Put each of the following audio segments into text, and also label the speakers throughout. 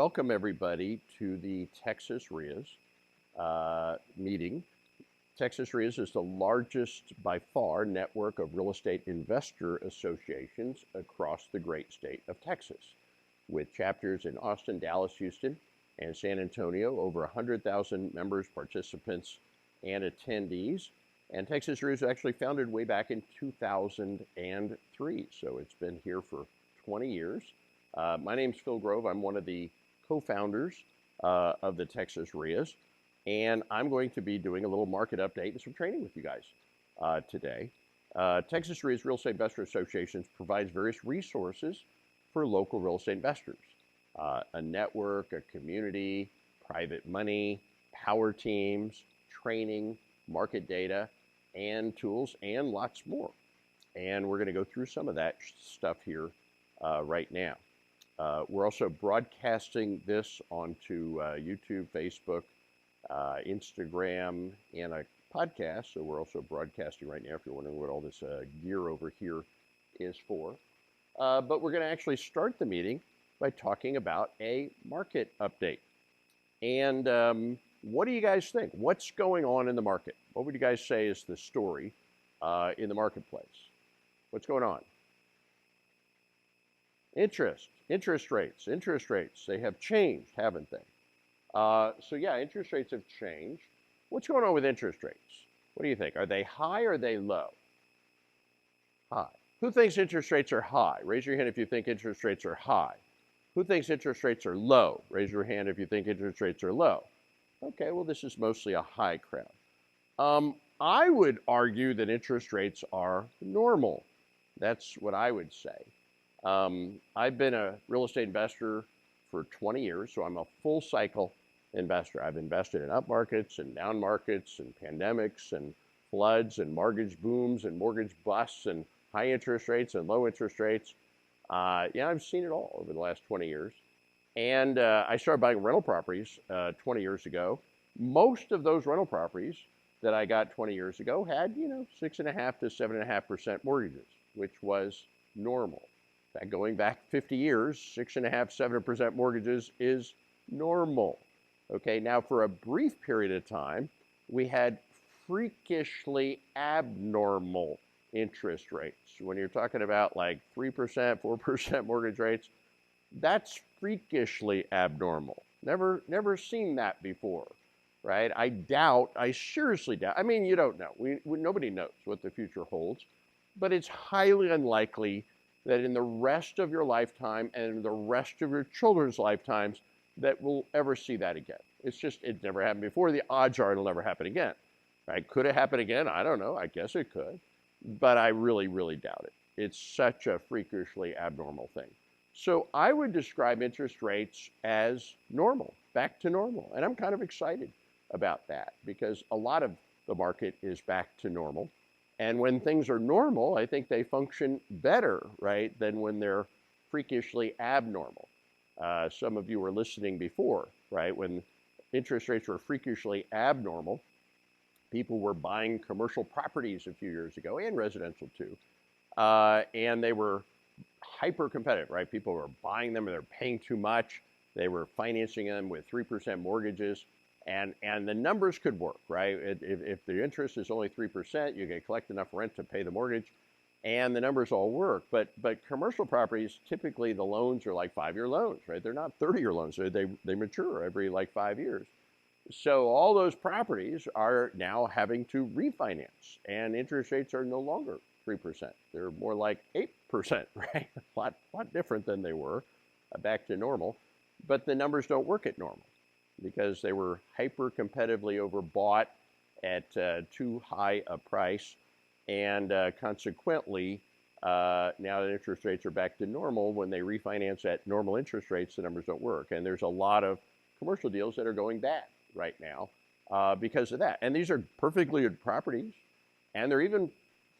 Speaker 1: Welcome everybody to the Texas REIAs meeting. Texas REIAs is the largest by far network of real estate investor associations across the great state of Texas, with chapters in Austin, Dallas, Houston, and San Antonio, over 100,000 members, participants, and attendees. And Texas REIAs was actually founded way back in 2003, so it's been here for 20 years. My name's Phil Grove. I'm one of the co-founders of the Texas REIAs, and I'm going to be doing a little market update and some training with you guys today. Texas REIAs Real Estate Investor Associations provides various resources for local real estate investors, a network, a community, private money, power teams, training, market data, and tools, and lots more. And we're going to go through some of that stuff here right now. We're also broadcasting this onto YouTube, Facebook, Instagram, and a podcast. So we're also broadcasting right now if you're wondering what all this gear over here is for. But we're going to actually start the meeting by talking about a market update. And what do you guys think? What's going on in the market? What would you guys say is the story in the marketplace? What's going on? Interest rates, they have changed, haven't they? So yeah, interest rates have changed. What's going on with interest rates? What do you think? Are they high or are they low? High. Who thinks interest rates are high? Raise your hand if you think interest rates are high. Who thinks interest rates are low? Raise your hand if you think interest rates are low. Okay, well, this is mostly a high crowd. I would argue that interest rates are normal. That's what I would say. I've been a real estate investor for 20 years, so I'm a full cycle investor. I've invested in up markets and down markets and pandemics and floods and mortgage booms and mortgage busts and high interest rates and low interest rates. Yeah, I've seen it all over the last 20 years. And I started buying rental properties 20 years ago. Most of those rental properties that I got 20 years ago had, 6.5% to 7.5% mortgages, which was normal. In fact, going back 50 years, 6.5%, 7% mortgages is normal. Okay, now for a brief period of time, we had freakishly abnormal interest rates. When you're talking about like 3%, 4% mortgage rates, that's freakishly abnormal. Never seen that before, right? I seriously doubt. I mean, you don't know. Nobody knows what the future holds, but it's highly unlikely that in the rest of your lifetime and in the rest of your children's lifetimes that we'll ever see that again. It never happened before. The odds are it'll never happen again, right? Could it happen again? I don't know. I guess it could, but I really, really doubt it. It's such a freakishly abnormal thing. So I would describe interest rates as normal, back to normal. And I'm kind of excited about that because a lot of the market is back to normal. And when things are normal, I think they function better, right, than when they're freakishly abnormal. Some of you were listening before, right? When interest rates were freakishly abnormal, people were buying commercial properties a few years ago, and residential too. And they were hyper competitive, right? People were buying them and they're paying too much. They were financing them with 3% mortgages. And the numbers could work, right? If the interest is only 3%, you can collect enough rent to pay the mortgage, and the numbers all work. But commercial properties, typically the loans are like 5-year loans, right? They're not 30-year loans. They mature every like 5 years. So all those properties are now having to refinance, and interest rates are no longer 3%. They're more like 8%, right? A lot different than they were back to normal. But the numbers don't work at normal, because they were hyper competitively overbought at too high a price. And consequently, now that interest rates are back to normal, when they refinance at normal interest rates, the numbers don't work. And there's a lot of commercial deals that are going bad right now because of that. And these are perfectly good properties, and they're even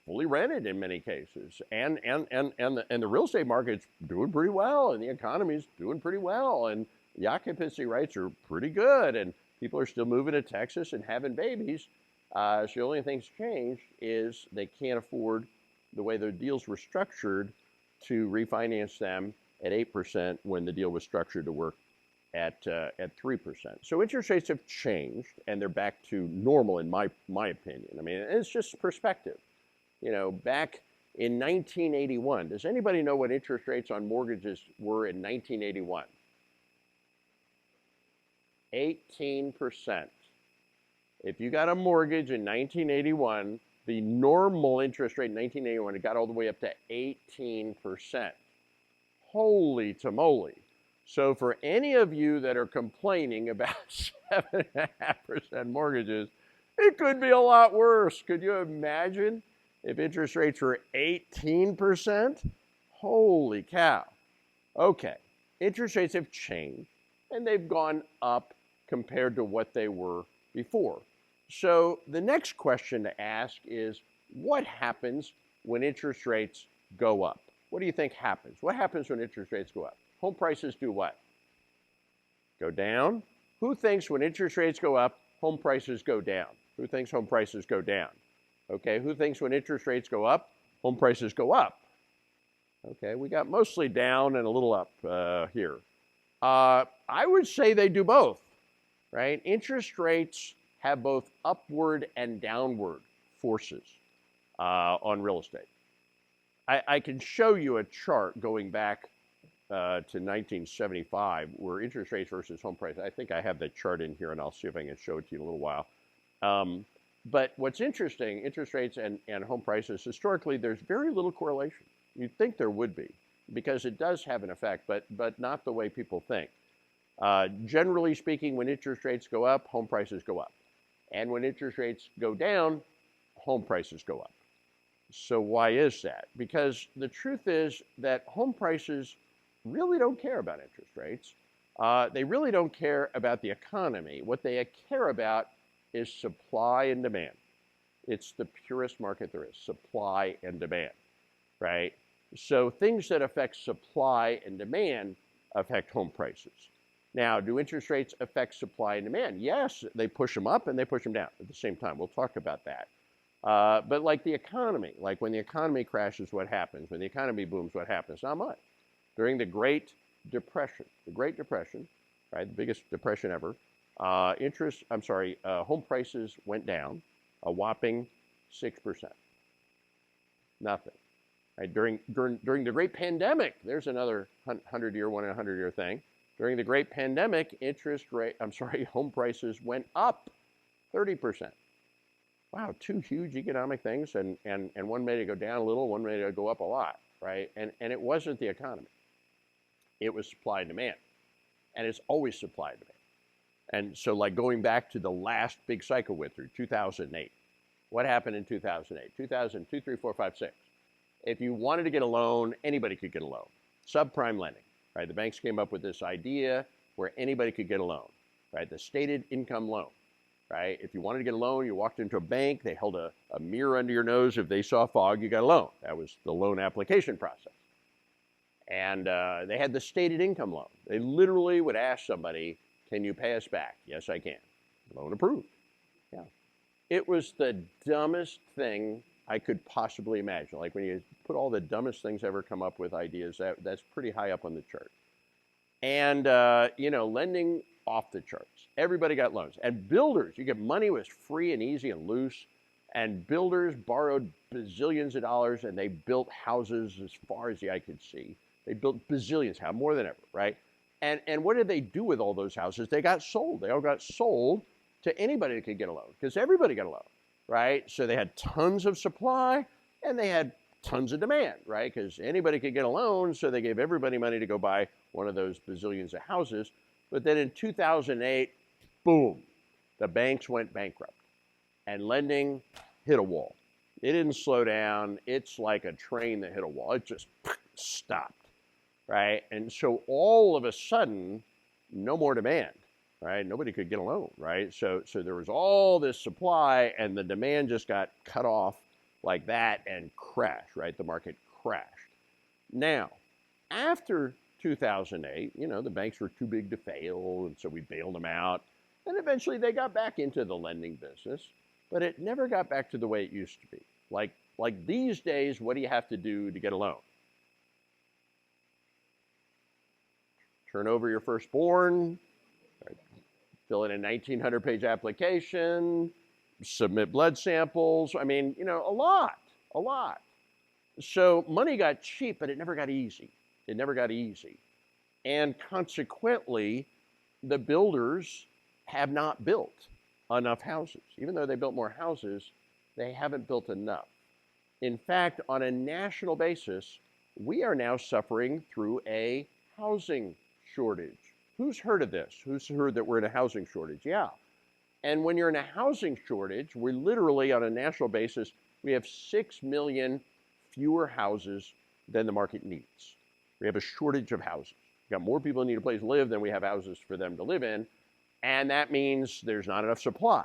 Speaker 1: fully rented in many cases. And the real estate market's doing pretty well, and the economy's doing pretty well, and the occupancy rates are pretty good, and people are still moving to Texas and having babies. So the only thing that's changed is they can't afford the way their deals were structured to refinance them at 8% when the deal was structured to work at 3%. So interest rates have changed, and they're back to normal in my opinion. I mean, it's just perspective. You know, back in 1981, does anybody know what interest rates on mortgages were in 1981? 18%. If you got a mortgage in 1981, the normal interest rate in 1981, it got all the way up to 18%. Holy tamale. So for any of you that are complaining about 7.5% mortgages, it could be a lot worse. Could you imagine if interest rates were 18%? Holy cow. Okay, interest rates have changed, and they've gone up compared to what they were before. So the next question to ask is, what happens when interest rates go up? What do you think happens? What happens when interest rates go up? Home prices do what? Go down. Who thinks when interest rates go up, home prices go down? Who thinks home prices go down? Okay, who thinks when interest rates go up, home prices go up? Okay, we got mostly down and a little up here. I would say they do both, right? Interest rates have both upward and downward forces on real estate. I can show you a chart going back to 1975 where interest rates versus home prices. I think I have that chart in here, and I'll see if I can show it to you in a little while. But what's interesting, interest rates and home prices, historically, there's very little correlation. You'd think there would be, because it does have an effect, but not the way people think. Generally speaking, when interest rates go up, home prices go up. And when interest rates go down, home prices go up. So why is that? Because the truth is that home prices really don't care about interest rates. They really don't care about the economy. What they care about is supply and demand. It's the purest market there is, supply and demand, right? So things that affect supply and demand affect home prices. Now, do interest rates affect supply and demand? Yes, they push them up and they push them down at the same time. We'll talk about that. But like the economy, like when the economy crashes, what happens? When the economy booms, what happens? Not much. During the Great Depression, right, the biggest depression ever, home prices went down a whopping 6%. Nothing. Right? During the Great Pandemic, there's another 100-year thing. During the Great Pandemic, home prices went up 30%. Wow, two huge economic things, and one made it go down a little, one made it go up a lot, right? And it wasn't the economy. It was supply and demand. And it's always supply and demand. And so like going back to the last big cycle we went through, 2008. What happened in 2008? 2002, 3, 4, 5, 6. If you wanted to get a loan, anybody could get a loan. Subprime lending, right? The banks came up with this idea where anybody could get a loan, right? The stated income loan, right? If you wanted to get a loan, you walked into a bank, they held a mirror under your nose. If they saw fog, you got a loan. That was the loan application process. And they had the stated income loan. They literally would ask somebody, can you pay us back? Yes, I can. Loan approved. Yeah. It was the dumbest thing I could possibly imagine. Like when you put all the dumbest things ever come up with ideas, that's pretty high up on the chart. And, lending off the charts. Everybody got loans. And builders, money was free and easy and loose. And builders borrowed bazillions of dollars, and they built houses as far as the eye could see. They built bazillions, more than ever, right? And what did they do with all those houses? They got sold. They all got sold to anybody that could get a loan, because everybody got a loan, right? So they had tons of supply, and they had tons of demand, right? Because anybody could get a loan, so they gave everybody money to go buy one of those bazillions of houses. But then in 2008, boom, the banks went bankrupt, and lending hit a wall. It didn't slow down. It's like a train that hit a wall. It just stopped. Right? And so all of a sudden, no more demand, right? Nobody could get a loan, right? So there was all this supply, and the demand just got cut off like that and crashed, right? The market crashed. Now, after 2008, the banks were too big to fail, and so we bailed them out. And eventually they got back into the lending business, but it never got back to the way it used to be. Like these days, what do you have to do to get a loan? turn over your firstborn, right? Fill in a 1,900-page application, submit blood samples. I mean, you know, a lot. So money got cheap, but it never got easy. It never got easy. And consequently, the builders have not built enough houses. Even though they built more houses, they haven't built enough. In fact, on a national basis, we are now suffering through a housing shortage. Who's heard of this? Who's heard that we're in a housing shortage? Yeah. And when you're in a housing shortage, we're literally on a national basis, we have 6 million fewer houses than the market needs. We have a shortage of houses. We've got more people who need a place to live than we have houses for them to live in. And that means there's not enough supply.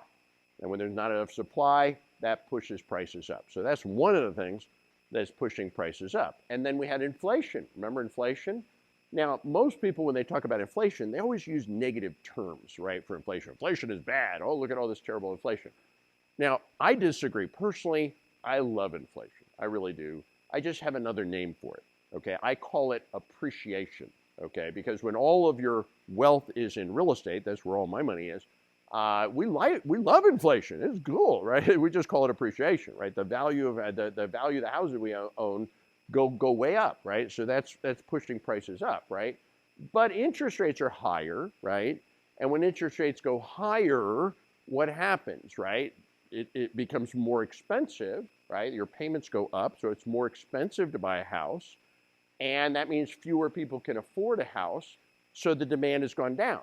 Speaker 1: And when there's not enough supply, that pushes prices up. So that's one of the things that's pushing prices up. And then we had inflation. Remember inflation? Now, most people, when they talk about inflation, they always use negative terms, right, for inflation. Inflation is bad. Oh, look at all this terrible inflation. Now, I disagree. Personally, I love inflation. I really do. I just have another name for it, okay? I call it appreciation, okay? Because when all of your wealth is in real estate, that's where all my money is, we love inflation. It's cool, right? We just call it appreciation, right? The value of the value of the houses we own go way up, right? So that's pushing prices up, right? But interest rates are higher, right? And when interest rates go higher, what happens, right? It becomes more expensive, right? Your payments go up, so it's more expensive to buy a house, and that means fewer people can afford a house, so the demand has gone down,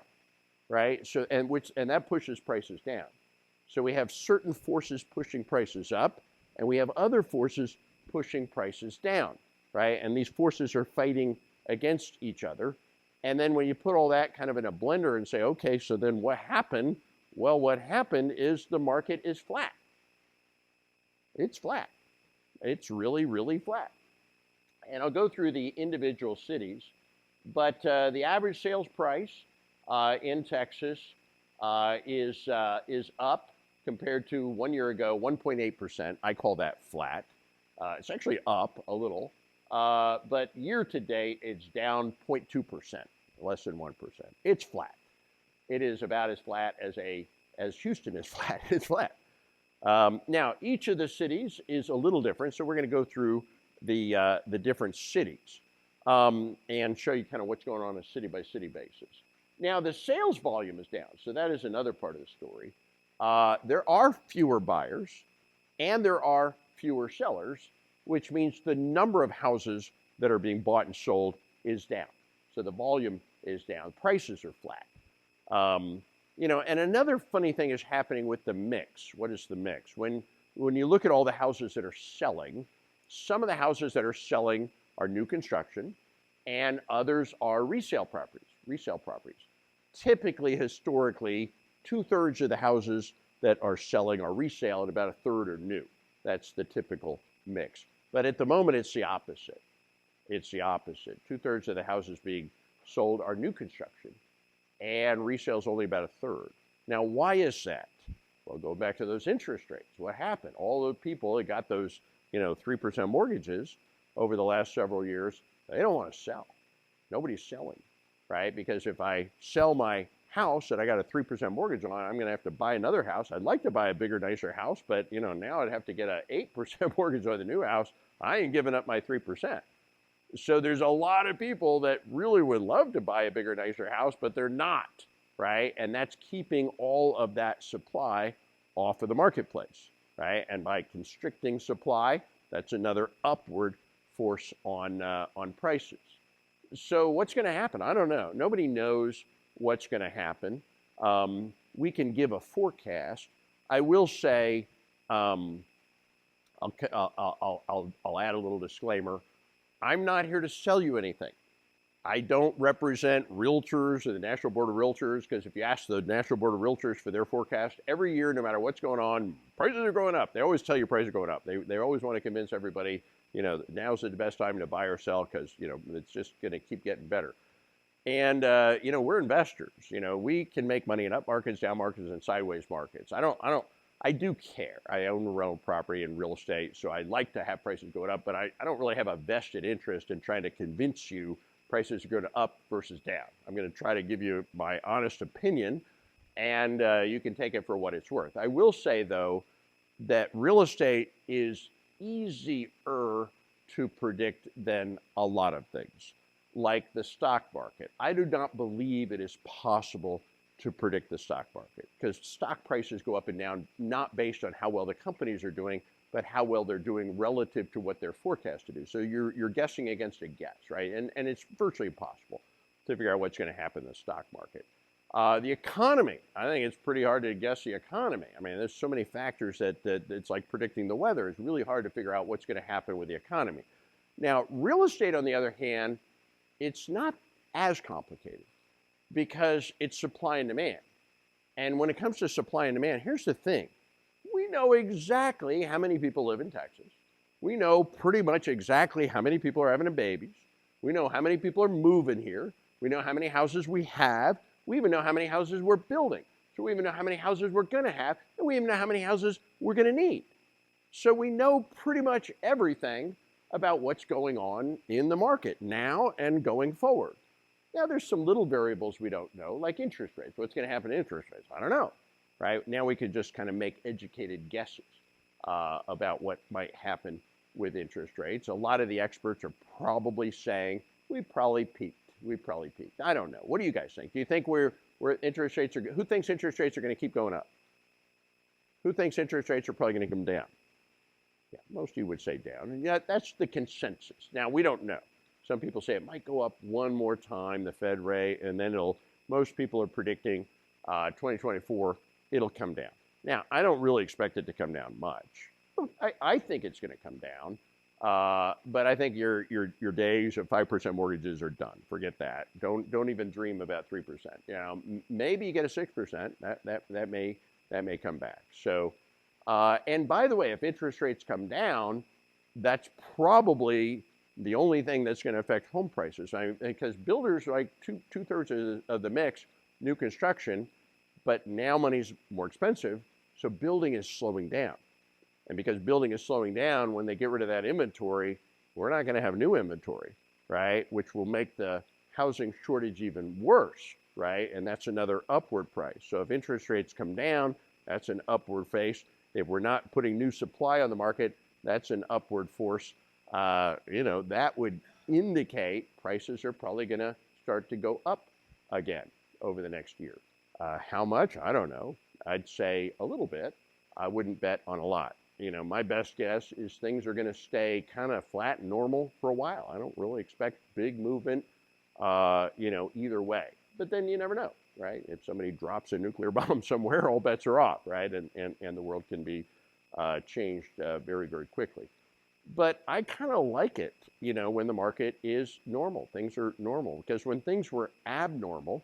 Speaker 1: right? So and that pushes prices down. So we have certain forces pushing prices up, and we have other forces pushing prices down, right? And these forces are fighting against each other. And then when you put all that kind of in a blender and say, okay, so then what happened? Well, what happened is the market is flat. It's flat. It's really, really flat. And I'll go through the individual cities, but the average sales price in Texas is up compared to 1 year ago, 1.8%. I call that flat. It's actually up a little, but year to date, it's down 0.2%, less than 1%. It's flat. It is about as flat as Houston is flat. It's flat. Now, each of the cities is a little different, so we're going to go through the different cities and show you kind of what's going on a city-by-city basis. Now, the sales volume is down, so that is another part of the story. There are fewer buyers, and there are fewer sellers, which means the number of houses that are being bought and sold is down. So the volume is down. Prices are flat. You know, and another funny thing is happening with the mix. What is the mix? When you look at all the houses that are selling, some of the houses that are selling are new construction, and others are resale properties. Typically, historically, 2/3 of the houses that are selling are resale, and about 1/3 are new. That's the typical mix. But at the moment, it's the opposite. It's the opposite. 2/3 of the houses being sold are new construction, and resale is only about 1/3. Now, why is that? Well, go back to those interest rates. What happened? All the people that got those, 3% mortgages over the last several years, they don't want to sell. Nobody's selling, right? Because if I sell my house that I got a 3% mortgage on, I'm going to have to buy another house. I'd like to buy a bigger, nicer house, but now I'd have to get an 8% mortgage on the new house. I ain't giving up my 3%. So there's a lot of people that really would love to buy a bigger, nicer house, but they're not, right? And that's keeping all of that supply off of the marketplace, right? And by constricting supply, that's another upward force on prices. So what's going to happen? I don't know. Nobody knows what's going to happen. We can give a forecast. I will say, I'll add a little disclaimer. I'm not here to sell you anything. I don't represent realtors or the National Board of Realtors, because if you ask the National Board of Realtors for their forecast, every year, no matter what's going on, prices are going up. They always tell you prices are going up. They always want to convince everybody, now's the best time to buy or sell because, it's just going to keep getting better. And, we're investors. We can make money in up markets, down markets, and sideways markets. I do care. I own rental property and real estate, so I like to have prices going up, but I don't really have a vested interest in trying to convince you prices are going up versus down. I'm going to try to give you my honest opinion, and you can take it for what it's worth. I will say, though, that real estate is easier to predict than a lot of things, like the stock market. I do not believe it is possible to predict the stock market, because stock prices go up and down not based on how well the companies are doing, but how well they're doing relative to what they're forecast to do. So you're guessing against a guess, right? And it's virtually impossible to figure out what's going to happen in the stock market. The economy, I think it's pretty hard to guess the economy. I mean, there's so many factors that it's like predicting the weather. It's really hard to figure out what's going to happen with the economy. Now, real estate, on the other hand, it's not as complicated because it's supply and demand. And when it comes to supply and demand, here's the thing. We know exactly how many people live in Texas. We know pretty much exactly how many people are having babies. We know how many people are moving here. We know how many houses we have. We even know how many houses we're building. So we even know how many houses we're going to have, and we even know how many houses we're going to need. So we know pretty much everything about what's going on in the market now and going forward. Now, there's some little variables we don't know, like interest rates. What's going to happen to interest rates? I don't know, right? Now we could just kind of make educated guesses about what might happen with interest rates. A lot of the experts are probably saying we probably peaked. We probably peaked. I don't know. What do you guys think? Do you think we're interest rates are? Who thinks interest rates are going to keep going up? Who thinks interest rates are probably going to come down? Yeah, most of you would say down, and yeah, that's the consensus. Now we don't know. Some people say it might go up one more time, the Fed rate, and then it'll. Most people are predicting 2024 it'll come down. Now I don't really expect it to come down much. I think it's going to come down. But I think your days of 5% mortgages are done. Forget that. Don't even dream about 3%. You know, maybe you get a 6%. That may come back. So, and by the way, if interest rates come down, that's probably the only thing that's going to affect home prices. Because builders are like two-thirds of the mix, new construction, but now money's more expensive, so building is slowing down. And because building is slowing down, when they get rid of that inventory, we're not going to have new inventory, right? Which will make the housing shortage even worse, right? And that's another upward price. So if interest rates come down, that's an upward face. If we're not putting new supply on the market, that's an upward force. That would indicate prices are probably going to start to go up again over the next year. How much? I don't know. I'd say a little bit. I wouldn't bet on a lot. My best guess is things are going to stay kind of flat and normal for a while. I don't really expect big movement, either way. But then you never know, right? If somebody drops a nuclear bomb somewhere, all bets are off, right? And the world can be changed very, very quickly. But I kind of like it, when the market is normal. Things are normal. Because when things were abnormal,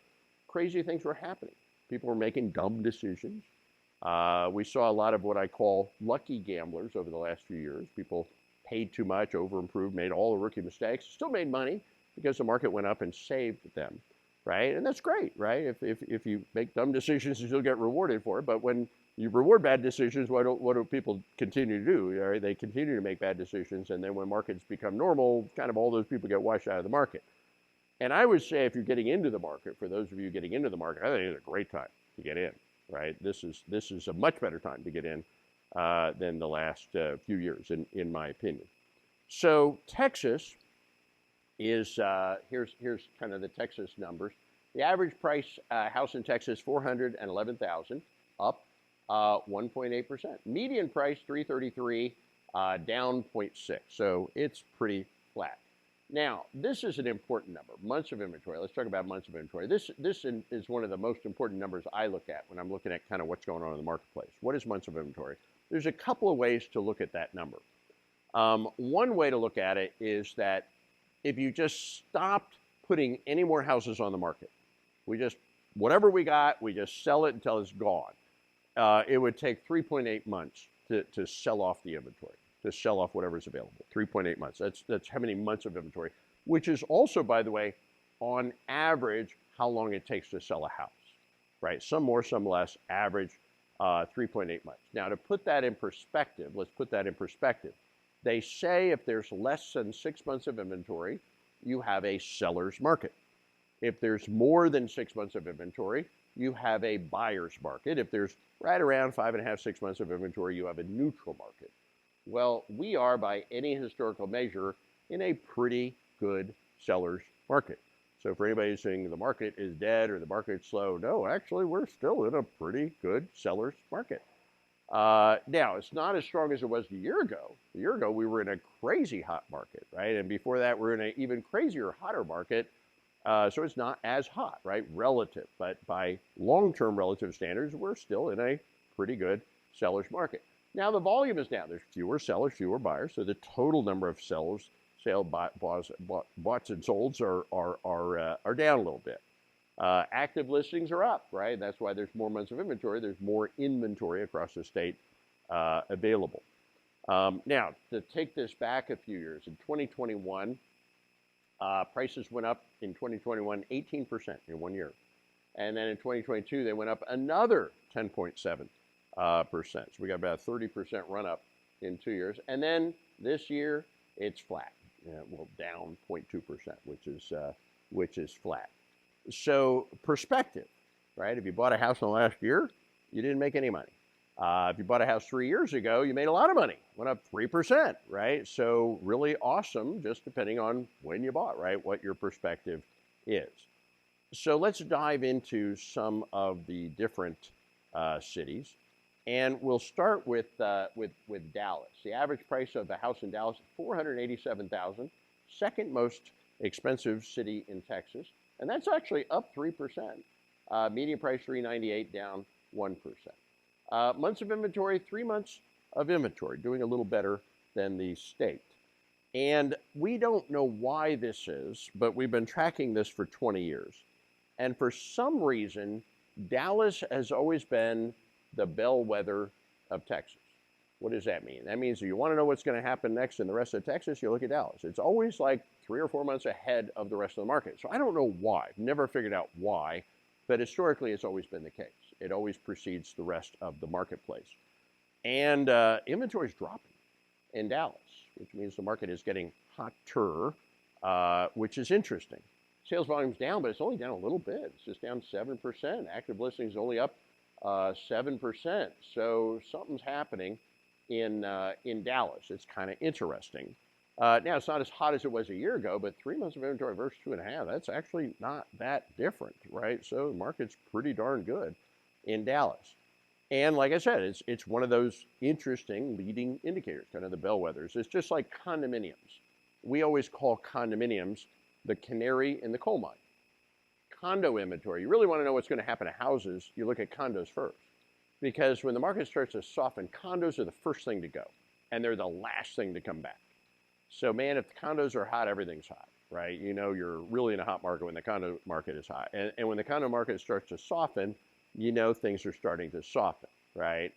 Speaker 1: crazy things were happening. People were making dumb decisions. We saw a lot of what I call lucky gamblers over the last few years. People paid too much, overimproved, made all the rookie mistakes, still made money because the market went up and saved them, right? And that's great, right? If you make dumb decisions, you'll get rewarded for it. But when you reward bad decisions, what do people continue to do? Right? They continue to make bad decisions, and then when markets become normal, kind of all those people get washed out of the market. And I would say if you're getting into the market, for those of you getting into the market, I think it's a great time to get in. Right, this is a much better time to get in than the last few years, in my opinion. So Texas is here's kind of the Texas numbers. The average price house in Texas $411,000, up 1.8%. Median price $333, down 0.6. So it's pretty flat. Now, this is an important number, months of inventory. Let's talk about months of inventory. This is one of the most important numbers I look at when I'm looking at kind of what's going on in the marketplace. What is months of inventory? There's a couple of ways to look at that number. One way to look at it is that if you just stopped putting any more houses on the market, whatever we got, we just sell it until it's gone. It would take 3.8 months to sell off the inventory. To sell off whatever's available, 3.8 months. That's how many months of inventory, which is also, by the way, on average, how long it takes to sell a house, right? Some more, some less, average 3.8 months. Now, to put that in perspective, let's put that in perspective. They say if there's less than 6 months of inventory, you have a seller's market. If there's more than 6 months of inventory, you have a buyer's market. If there's right around 5.5, 6 months of inventory, you have a neutral market. Well, we are, by any historical measure, in a pretty good seller's market. So for anybody who's saying the market is dead or the market's slow, no, actually, we're still in a pretty good seller's market. Now, it's not as strong as it was a year ago. A year ago, we were in a crazy hot market, right? And before that, we're in an even crazier, hotter market. So it's not as hot, right, relative. But by long-term relative standards, we're still in a pretty good seller's market. Now, the volume is down. There's fewer sellers, fewer buyers. So the total number of sellers, boughts and solds are down a little bit. Active listings are up, right? That's why there's more months of inventory. There's more inventory across the state available. Now, to take this back a few years, in 2021, prices went up in 2021 18% in 1 year. And then in 2022, they went up another 10.7%. So we got about a 30% run up in 2 years. And then this year, it's flat. Well, down 0.2%, which is flat. So perspective, right? If you bought a house in the last year, you didn't make any money. If you bought a house 3 years ago, you made a lot of money. Went up 3%, right? So really awesome, just depending on when you bought, right? What your perspective is. So let's dive into some of the different cities. And we'll start with Dallas. The average price of a house in Dallas is $487,000, second most expensive city in Texas, and that's actually up 3%. Median price $398, down 1%. Months of inventory, 3 months of inventory, doing a little better than the state. And we don't know why this is, but we've been tracking this for 20 years. And for some reason, Dallas has always been the bellwether of Texas. What does that mean? That means if you want to know what's going to happen next in the rest of Texas, you look at Dallas. It's always like 3 or 4 months ahead of the rest of the market. So I don't know why. I've never figured out why, but historically it's always been the case. It always precedes the rest of the marketplace. And inventory is dropping in Dallas, which means the market is getting hotter, which is interesting. Sales volume's down, but it's only down a little bit. It's just down 7%. Active listings only up 7%. So something's happening in Dallas. It's kind of interesting. Now, it's not as hot as it was a year ago, but 3 months of inventory versus 2.5, that's actually not that different, right? So the market's pretty darn good in Dallas. And like I said, it's one of those interesting leading indicators, kind of the bellwethers. It's just like condominiums. We always call condominiums the canary in the coal mine. Condo inventory, you really want to know what's going to happen to houses, you look at condos first. Because when the market starts to soften, condos are the first thing to go, and they're the last thing to come back. So man, if the condos are hot, everything's hot, right? You know you're really in a hot market when the condo market is hot. And when the condo market starts to soften, you know things are starting to soften, right?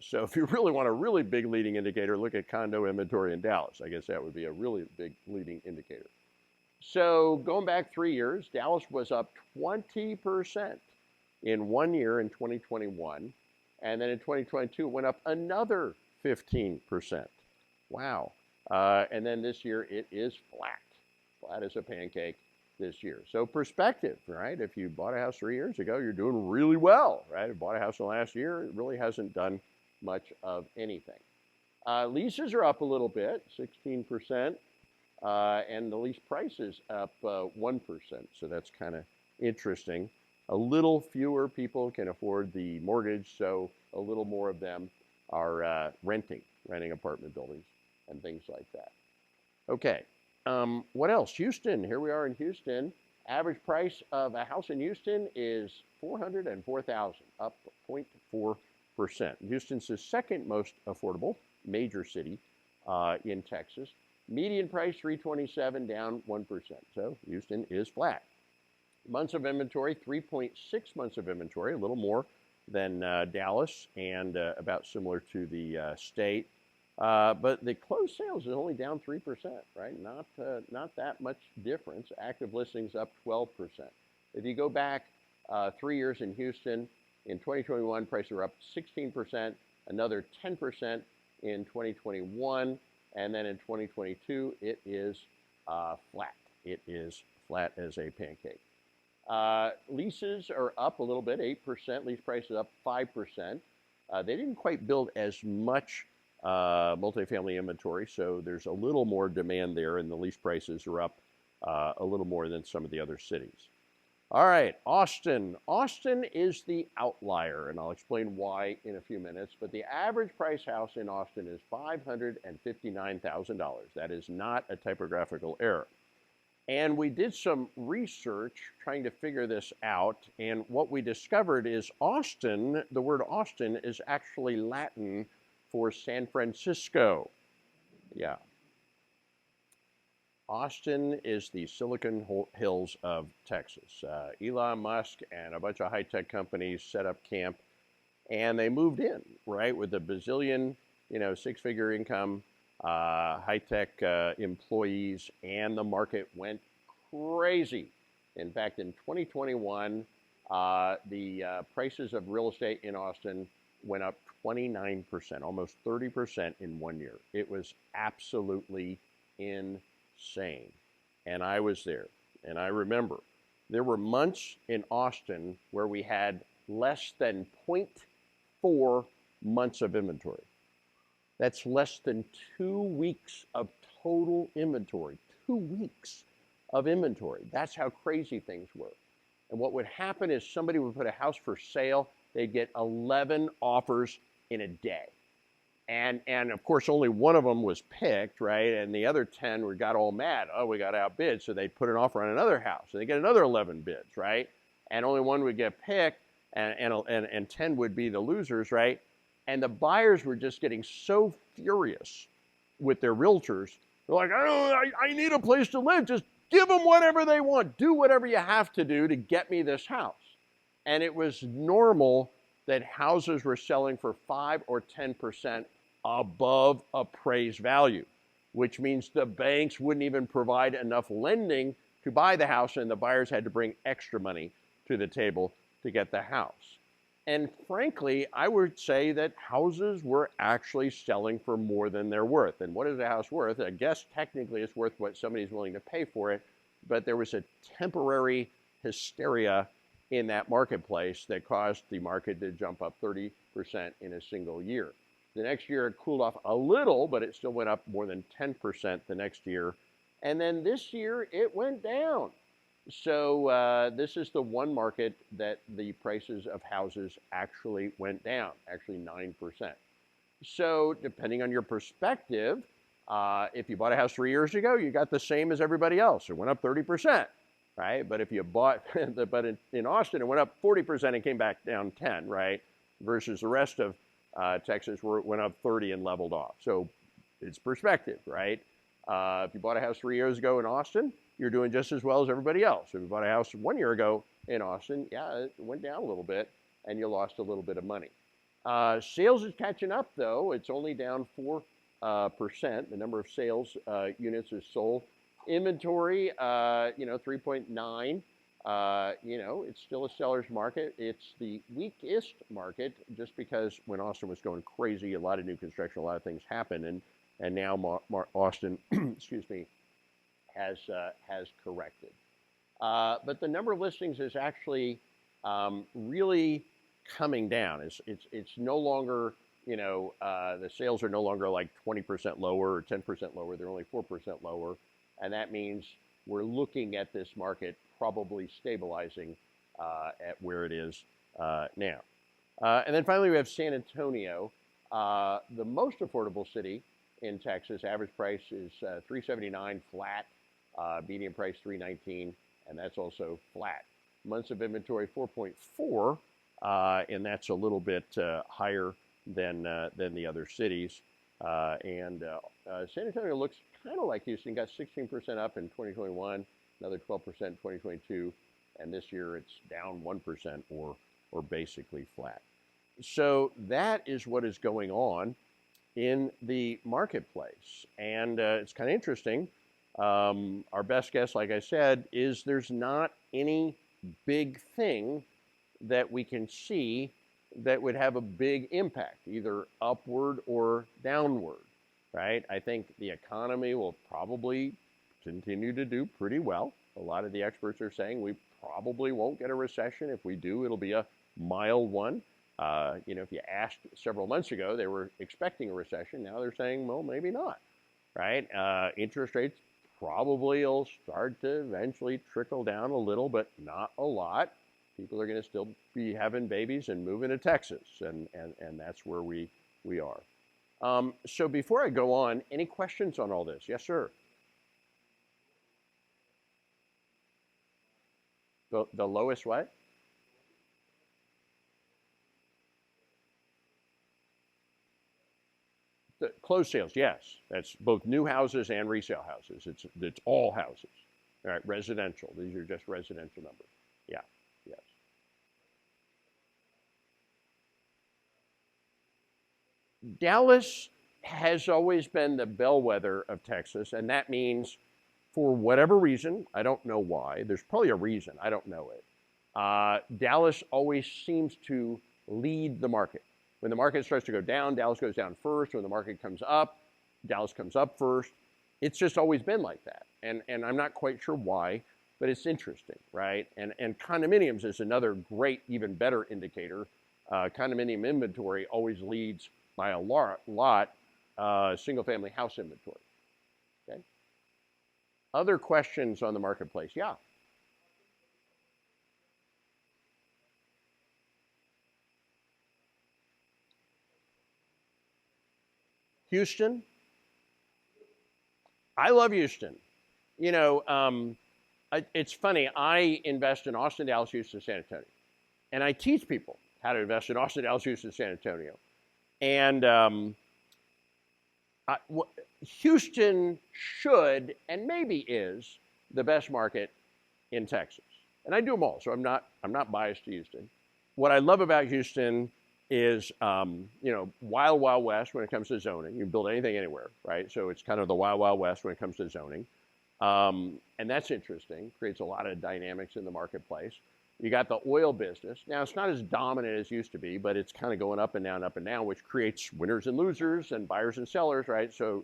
Speaker 1: So if you really want a really big leading indicator, look at condo inventory in Dallas. I guess that would be a really big leading indicator. So going back 3 years, Dallas was up 20% in 1 year in 2021. And then in 2022, it went up another 15%. Wow. And then this year, it is flat as a pancake this year. So perspective, right? If you bought a house 3 years ago, you're doing really well, right? If you bought a house in the last year, it really hasn't done much of anything. Leases are up a little bit, 16%. And the lease price is up 1%. So that's kind of interesting. A little fewer people can afford the mortgage, so a little more of them are renting apartment buildings and things like that. Okay, what else? Houston, here we are in Houston. Average price of a house in Houston is $404,000, up 0.4%. Houston's the second most affordable major city in Texas. Median price $327, down 1%. So Houston is flat. Months of inventory, 3.6 months of inventory, a little more than Dallas and about similar to the state. But the closed sales is only down 3%, right? Not that much difference. Active listings up 12%. If you go back 3 years in Houston, in 2021, prices are up 16%, another 10% in 2021, and then in 2022, it is flat. it is flat as a pancake. Leases are up a little bit, 8%. Lease prices up 5%. They didn't quite build as much multifamily inventory, so there's a little more demand there, and the lease prices are up a little more than some of the other cities. All right, Austin. Austin is the outlier, and I'll explain why in a few minutes, but the average price house in Austin is $559,000. That is not a typographical error. And we did some research trying to figure this out, and what we discovered is Austin, the word Austin is actually Latin for San Francisco. Yeah. Austin is the Silicon Hills of Texas. Elon Musk and a bunch of high-tech companies set up camp, and they moved in, right, with a bazillion, six-figure income, high-tech employees, and the market went crazy. In fact, in 2021, the prices of real estate in Austin went up 29%, almost 30% in 1 year. It was absolutely insane. And I was there. And I remember there were months in Austin where we had less than 0.4 months of inventory. That's less than 2 weeks of total inventory. 2 weeks of inventory. That's how crazy things were. And what would happen is somebody would put a house for sale. They'd get 11 offers in a day. And of course, only one of them was picked, right? And the other 10 got all mad. Oh, we got outbid. So they'd put an offer on another house. And they get another 11 bids, right? And only one would get picked, and 10 would be the losers, right? And the buyers were just getting so furious with their realtors. They're like, I need a place to live. Just give them whatever they want. Do whatever you have to do to get me this house. And it was normal that houses were selling for 5 or 10% above appraised value, which means the banks wouldn't even provide enough lending to buy the house, and the buyers had to bring extra money to the table to get the house. And frankly, I would say that houses were actually selling for more than they're worth. And what is a house worth? I guess technically it's worth what somebody's willing to pay for it, but there was a temporary hysteria in that marketplace that caused the market to jump up 30% in a single year. The next year it cooled off a little, but it still went up more than 10% the next year. And then this year it went down. So this is the one market that the prices of houses actually went down, actually 9%. So depending on your perspective, if you bought a house 3 years ago, you got the same as everybody else. It went up 30%, right? But if you bought, in Austin, it went up 40% and came back down 10, right? Versus the rest of Texas, where it went up 30 and leveled off. So it's perspective, right? If you bought a house 3 years ago in Austin, you're doing just as well as everybody else. If you bought a house 1 year ago in Austin, yeah, it went down a little bit and you lost a little bit of money. Sales is catching up though. It's only down 4%. The number of sales units is sold. Inventory, 3.9. It's still a seller's market. It's the weakest market just because when Austin was going crazy, a lot of new construction, a lot of things happened, and now Austin, excuse me, has corrected. But the number of listings is actually really coming down. It's no longer, the sales are no longer like 20% lower or 10% lower. They're only 4% lower, and that means we're looking at this market probably stabilizing at where it is now. And then finally, we have San Antonio, the most affordable city in Texas. Average price is $379 flat, median price $319, and that's also flat. Months of inventory 4.4, and that's a little bit higher than the other cities. And San Antonio looks kind of like Houston, got 16% up in 2021, another 12% in 2022, and this year it's down 1% or basically flat. So that is what is going on in the marketplace, and it's kind of interesting. Our best guess, like I said, is there's not any big thing that we can see that would have a big impact, either upward or downward, right? I think the economy will probably continue to do pretty well. A lot of the experts are saying we probably won't get a recession. If we do, it'll be a mild one. If you asked several months ago, they were expecting a recession. Now they're saying, well, maybe not, right? Interest rates probably will start to eventually trickle down a little, but not a lot. People are going to still be having babies and moving to Texas, and that's where we are. So before I go on, any questions on all this? Yes, sir. The lowest what? The closed sales, yes. That's both new houses and resale houses. It's all houses. All right, residential. These are just residential numbers. Yeah, yes. Dallas has always been the bellwether of Texas, and that means for whatever reason, I don't know why, there's probably a reason, I don't know it. Dallas always seems to lead the market. When the market starts to go down, Dallas goes down first. When the market comes up, Dallas comes up first. It's just always been like that. And I'm not quite sure why, but it's interesting, right? And condominiums is another great, even better indicator. Condominium inventory always leads by a lot single-family house inventory. Okay. Other questions on the marketplace? Yeah. Houston. I love Houston. You know, it's funny. I invest in Austin, Dallas, Houston, San Antonio, and I teach people how to invest in Austin, Dallas, Houston, San Antonio. And Houston should and maybe is the best market in Texas. And I do them all, so I'm not biased to Houston. What I love about Houston is wild, wild west when it comes to zoning. You can build anything anywhere, right? So it's kind of the wild, wild west when it comes to zoning. And that's interesting, creates a lot of dynamics in the marketplace. You got the oil business. Now, it's not as dominant as it used to be, but it's kind of going up and down, which creates winners and losers and buyers and sellers, right? So,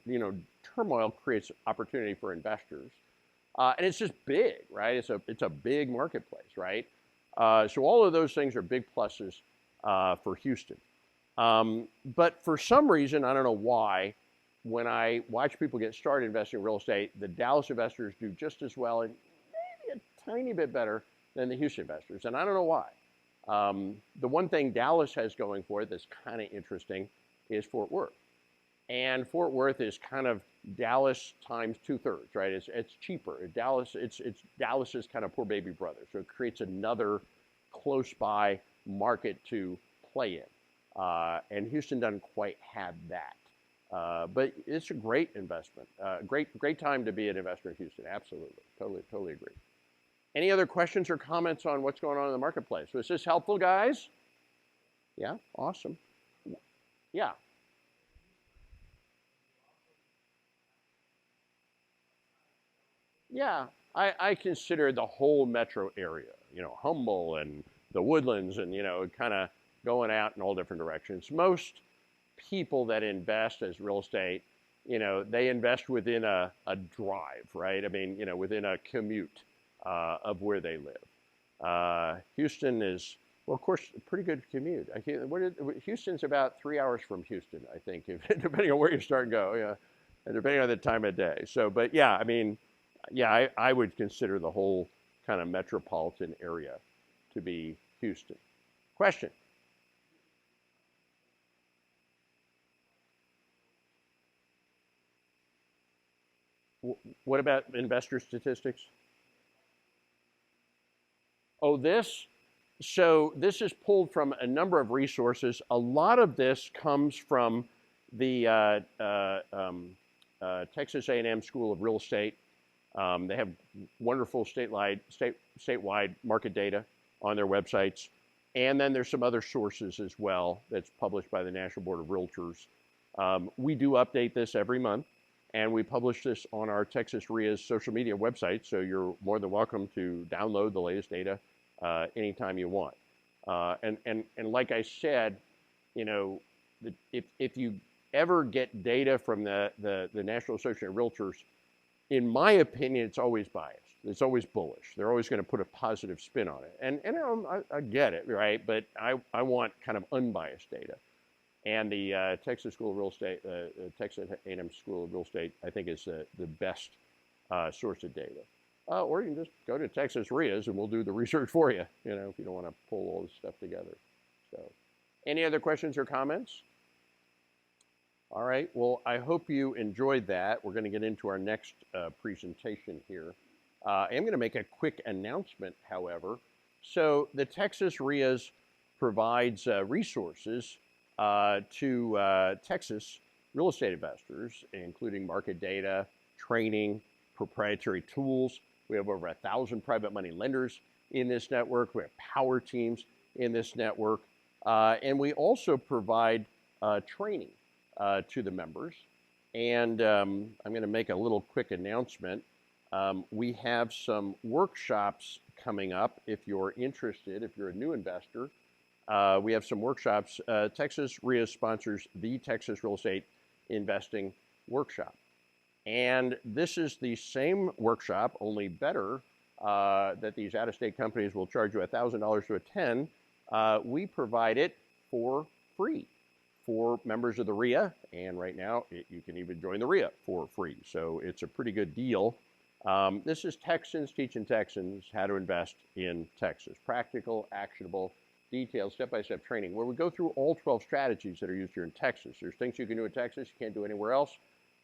Speaker 1: turmoil creates opportunity for investors. And it's just big, right? It's a big marketplace, right? So all of those things are big pluses for Houston. But for some reason, I don't know why, when I watch people get started investing in real estate, the Dallas investors do just as well and maybe a tiny bit better than the Houston investors. And I don't know why. The one thing Dallas has going for it that's kind of interesting is Fort Worth. And Fort Worth is kind of Dallas times 2/3, right? It's cheaper. It's Dallas's kind of poor baby brother. So it creates another close by market to play in. And Houston doesn't quite have that. But it's a great investment. Great time to be an investor in Houston. Absolutely. Totally agree. Any other questions or comments on what's going on in the marketplace? Was this helpful, guys? Yeah, awesome. Yeah. Yeah, I consider the whole metro area, Humble and the Woodlands and, kind of going out in all different directions. Most people that invest as real estate, they invest within a drive, right? I mean, within a commute of where they live. Houston is, well, of course, a pretty good commute. Houston's about 3 hours from Houston, I think, depending on where you start and go, yeah, and depending on the time of day. So, but yeah, I mean, yeah, I would consider the whole kind of metropolitan area to be Houston. Question? What about investor statistics? Oh, this? So this is pulled from a number of resources. A lot of this comes from the Texas A&M School of Real Estate. They have wonderful statewide market data on their websites. And then there's some other sources as well that's published by the National Board of Realtors. We do update this every month, and we publish this on our Texas REIA's social media website, so you're more than welcome to download the latest data anytime you want. And like I said, if you ever get data from the National Association of Realtors, in my opinion, it's always biased. It's always bullish. They're always going to put a positive spin on it. And I get it, right? But I want kind of unbiased data. And the Texas School of Real Estate, Texas A&M School of Real Estate, I think is the best source of data. Or you can just go to Texas REIAs and we'll do the research for you, if you don't want to pull all this stuff together. So, any other questions or comments? All right, well, I hope you enjoyed that. We're going to get into our next presentation here. I am going to make a quick announcement, however. So the Texas REIAs provides resources to Texas real estate investors, including market data, training, proprietary tools. We have over 1,000 private money lenders in this network. We have power teams in this network. And we also provide training to the members. And I'm going to make a little quick announcement. We have some workshops coming up if you're interested, if you're a new investor. We have some workshops. Texas REIA sponsors the Texas Real Estate Investing Workshop. And this is the same workshop, only better, that these out-of-state companies will charge you $1,000 to attend. We provide it for free for members of the REIA, and right now you can even join the REIA for free. So it's a pretty good deal. This is Texans teaching Texans how to invest in Texas. Practical, actionable, detailed, step-by-step training where we go through all 12 strategies that are used here in Texas. There's things you can do in Texas you can't do anywhere else.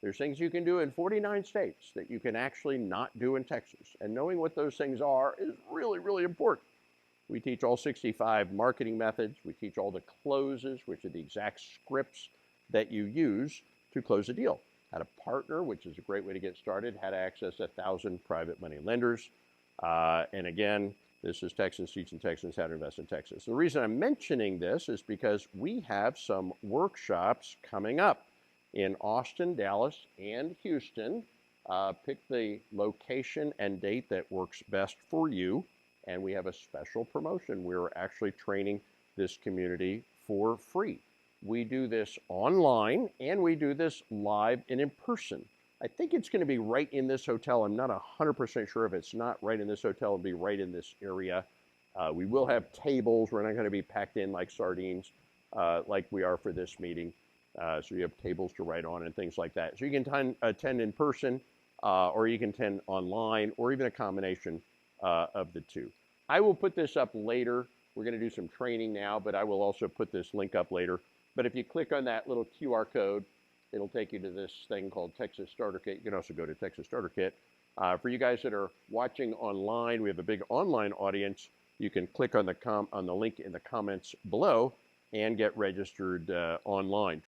Speaker 1: There's things you can do in 49 states that you can actually not do in Texas. And knowing what those things are is really, really important. We teach all 65 marketing methods. We teach all the closes, which are the exact scripts that you use to close a deal. How to partner, which is a great way to get started. How to access 1,000 private money lenders. And again, this is Texans teaching Texans how to invest in Texas. The reason I'm mentioning this is because we have some workshops coming up in Austin, Dallas, and Houston. Pick the location and date that works best for you. And we have a special promotion. We're actually training this community for free. We do this online and we do this live and in person. I think it's going to be right in this hotel. I'm not 100% sure if it's not right in this hotel. It'll be right in this area. We will have tables. We're not going to be packed in like sardines like we are for this meeting. So you have tables to write on and things like that. So you can attend in person or you can attend online or even a combination of the two. I will put this up later. We're going to do some training now, but I will also put this link up later. But if you click on that little QR code, it'll take you to this thing called Texas Starter Kit. You can also go to Texas Starter Kit. For you guys that are watching online, we have a big online audience. You can click on the link in the comments below and get registered online.